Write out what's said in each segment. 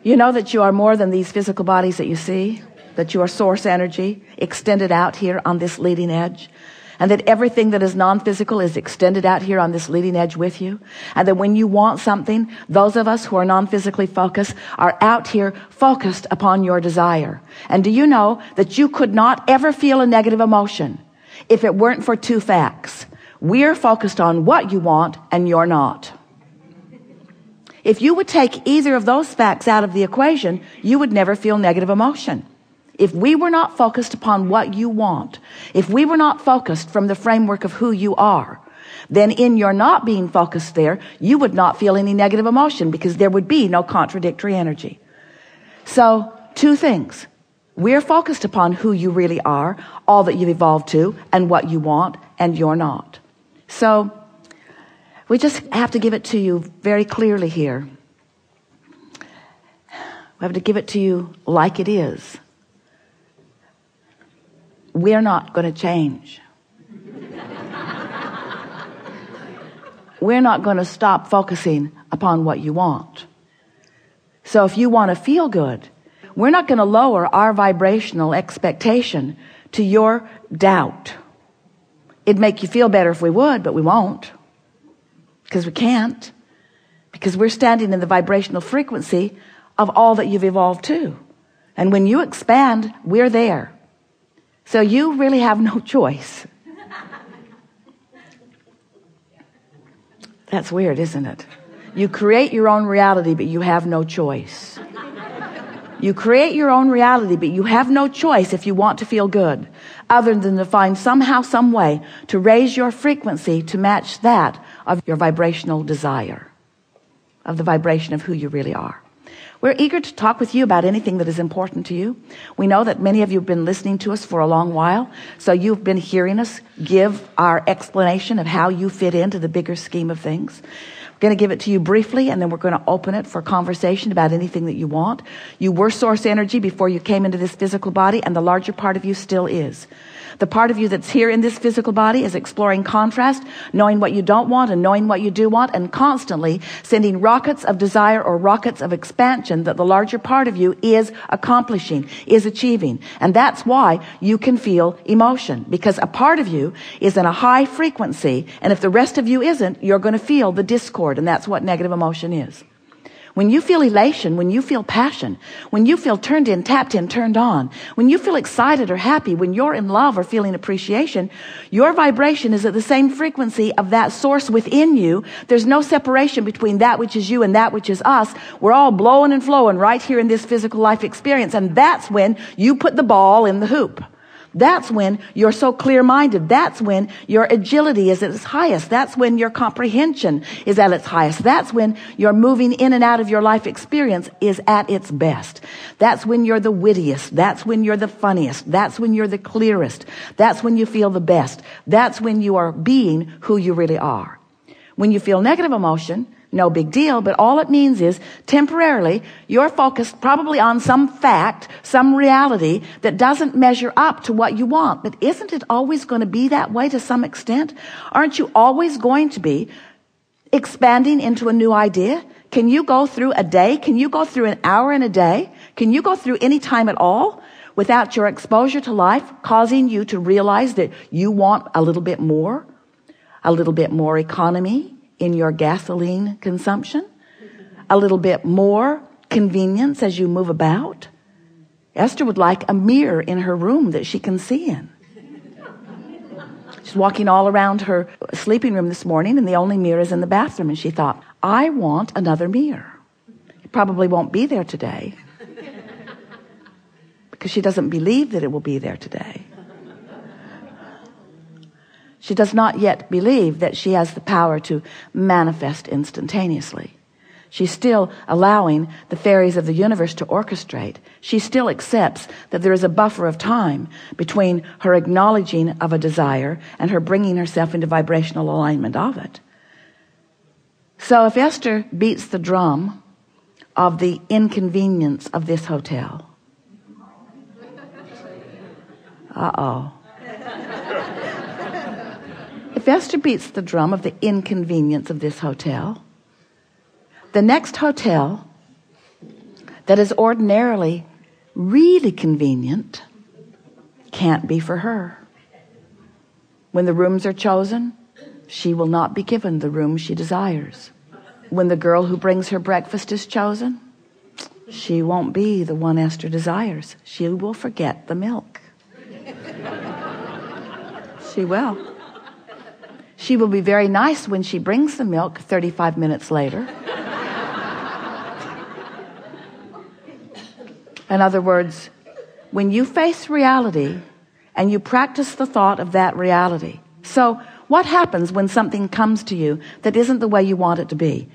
You know that you are more than these physical bodies that you see, that you are source energy extended out here on this leading edge, and that everything that is non-physical is extended out here on this leading edge with you, and that when you want something, those of us who are non-physically focused are out here focused upon your desire. And do you know that you could not ever feel a negative emotion if it weren't for two facts? We're focused on what you want and you're not. If you would take either of those facts out of the equation, you would never feel negative emotion. If we were not focused upon what you want, if we were not focused from the framework of who you are, then in your not being focused there, you would not feel any negative emotion because there would be no contradictory energy. So, two things. We're focused upon who you really are, all that you've evolved to, and what you want, and you're not. So, we just have to give it to you very clearly here. We have to give it to you like it is. We're not going to change. We're not going to stop focusing upon what you want. So if you want to feel good, we're not going to lower our vibrational expectation to your doubt. It'd make you feel better if we would, but we won't. Because we can't. Because we're standing in the vibrational frequency of all that you've evolved to. And when you expand, we're there. So you really have no choice. That's weird, isn't it? You create your own reality, but you have no choice. You create your own reality, but you have no choice if you want to feel good, other than to find somehow, some way to raise your frequency to match that of your vibrational desire, of the vibration of who you really are. We're eager to talk with you about anything that is important to you. We know that many of you have been listening to us for a long while, so you've been hearing us give our explanation of how you fit into the bigger scheme of things. We're going to give it to you briefly, and then we're going to open it for conversation about anything that you want. You were source energy before you came into this physical body, and the larger part of you still is. The part of you that's here in this physical body is exploring contrast, knowing what you don't want and knowing what you do want, and constantly sending rockets of desire or rockets of expansion that the larger part of you is accomplishing, is achieving. And that's why you can feel emotion, because a part of you is in a high frequency, and if the rest of you isn't, you're going to feel the discord, and that's what negative emotion is. When you feel elation, when you feel passion, when you feel turned in, tapped in, turned on, when you feel excited or happy, when you're in love or feeling appreciation, your vibration is at the same frequency of that source within you. There's no separation between that which is you and that which is us. We're all blowing and flowing right here in this physical life experience. And that's when you put the ball in the hoop. That's when you're so clear-minded. That's when your agility is at its highest. That's when your comprehension is at its highest. That's when your moving in and out of your life experience is at its best. That's when you're the wittiest. That's when you're the funniest. That's when you're the clearest. That's when you feel the best. That's when you are being who you really are. When you feel negative emotion, no big deal, but all it means is temporarily you're focused probably on some fact, some reality that doesn't measure up to what you want. But isn't it always going to be that way to some extent? Aren't you always going to be expanding into a new idea? Can you go through a day? Can you go through an hour in a day? Can you go through any time at all without your exposure to life causing you to realize that you want a little bit more economy in your gasoline consumption, a little bit more convenience as you move about? Esther would like a mirror in her room that she can see in. She's walking all around her sleeping room this morning, and the only mirror is in the bathroom, and she thought, I want another mirror. It probably won't be there today because she doesn't believe that it will be there today. She does not yet believe that she has the power to manifest instantaneously. She's still allowing the fairies of the universe to orchestrate. She still accepts that there is a buffer of time between her acknowledging of a desire and her bringing herself into vibrational alignment of it. So if Esther beats the drum of the inconvenience of this hotel, if Esther beats the drum of the inconvenience of this hotel, the next hotel that is ordinarily really convenient can't be for her. When the rooms are chosen, she will not be given the room she desires. When the girl who brings her breakfast is chosen, she won't be the one Esther desires. She will forget the milk. She will. She will be very nice when she brings the milk 35 minutes later. In other words, when you face reality and you practice the thought of that reality. So what happens when something comes to you that isn't the way you want it to be?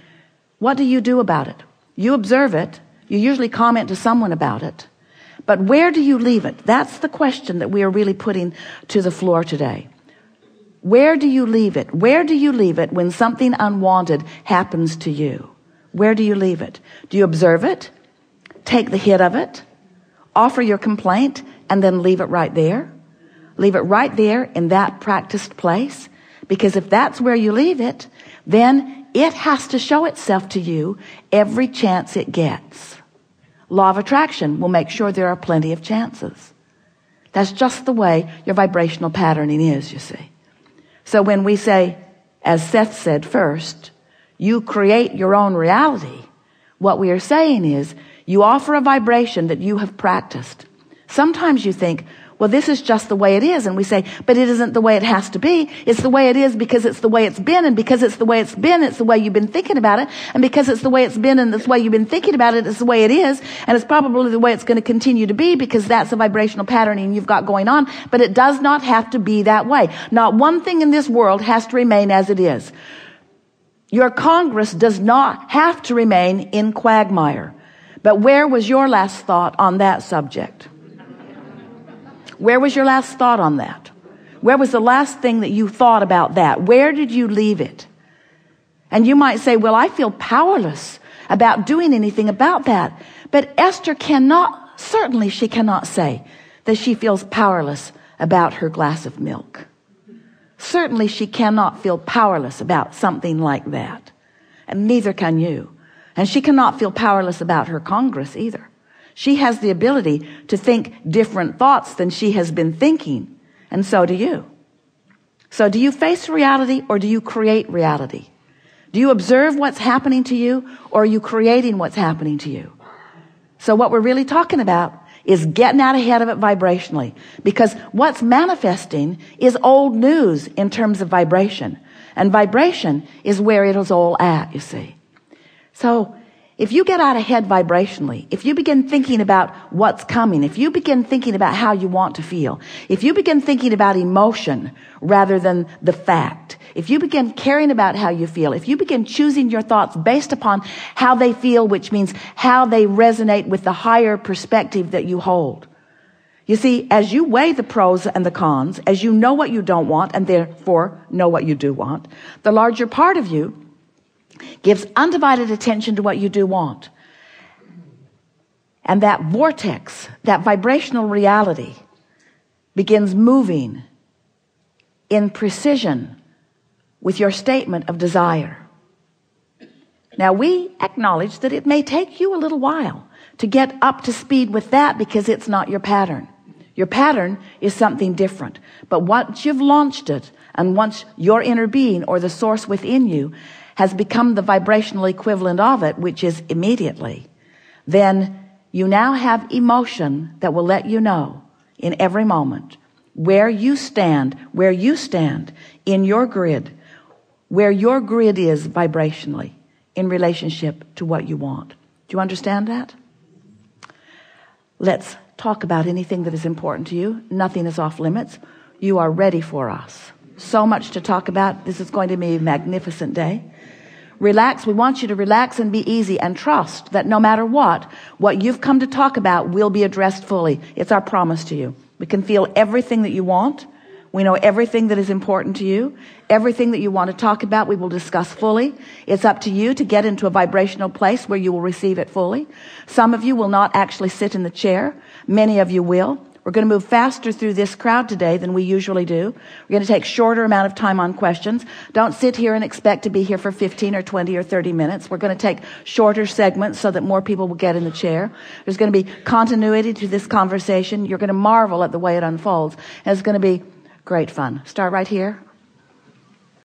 What do you do about it? You observe it. You usually comment to someone about it. But where do you leave it? That's the question that we are really putting to the floor today. Where do you leave it? Where do you leave it when something unwanted happens to you? Where do you leave it? Do you observe it? Take the hit of it? Offer your complaint and then leave it right there? Leave it right there in that practiced place? Because if that's where you leave it, then it has to show itself to you every chance it gets. Law of attraction will make sure there are plenty of chances. That's just the way your vibrational patterning is, you see. So when we say, as Seth said first, you create your own reality, what we are saying is you offer a vibration that you have practiced. Sometimes you think, well, this is just the way it is. And we say, but it isn't the way it has to be. It's the way it is because it's the way it's been. And because it's the way it's been, it's the way you've been thinking about it. And because it's the way it's been and it's the way you've been thinking about it, it's the way it is. And it's probably the way it's going to continue to be because that's the vibrational patterning you've got going on. But it does not have to be that way. Not one thing in this world has to remain as it is. Your Congress does not have to remain in quagmire. But where was your last thought on that subject? Where was your last thought on that? Where was the last thing that you thought about that? Where did you leave it? And you might say, well, I feel powerless about doing anything about that. But Esther certainly she cannot say that she feels powerless about her glass of milk. Certainly she cannot feel powerless about something like that. And neither can you. And she cannot feel powerless about her Congress either. She has the ability to think different thoughts than she has been thinking. And so do you. So do you face reality or do you create reality? Do you observe what's happening to you or are you creating what's happening to you? So what we're really talking about is getting out ahead of it vibrationally. Because what's manifesting is old news in terms of vibration. And vibration is where it is all at, you see. So if you get out ahead vibrationally, if you begin thinking about what's coming, if you begin thinking about how you want to feel, if you begin thinking about emotion rather than the fact, if you begin caring about how you feel, if you begin choosing your thoughts based upon how they feel, which means how they resonate with the higher perspective that you hold. You see, as you weigh the pros and the cons, as you know what you don't want and therefore know what you do want, the larger part of you gives undivided attention to what you do want. And that vortex, that vibrational reality begins moving in precision with your statement of desire. Now we acknowledge that it may take you a little while to get up to speed with that because it's not your pattern. Your pattern is something different. But once you've launched it and once your inner being or the source within you has become the vibrational equivalent of it, which is immediately, then you now have emotion that will let you know in every moment where you stand in your grid, where your grid is vibrationally in relationship to what you want. Do you understand that? Let's talk about anything that is important to you. Nothing is off limits. You are ready for us. So much to talk about. This is going to be a magnificent day. Relax. We want you to relax and be easy and trust that no matter what you've come to talk about will be addressed fully. It's our promise to you. We can feel everything that you want. We know everything that is important to you. Everything that you want to talk about, we will discuss fully. It's up to you to get into a vibrational place where you will receive it fully. Some of you will not actually sit in the chair. Many of you will. We're going to move faster through this crowd today than we usually do. We're going to take shorter amount of time on questions. Don't sit here and expect to be here for 15 or 20 or 30 minutes. We're going to take shorter segments so that more people will get in the chair. There's going to be continuity to this conversation. You're going to marvel at the way it unfolds. And it's going to be great fun. Start right here.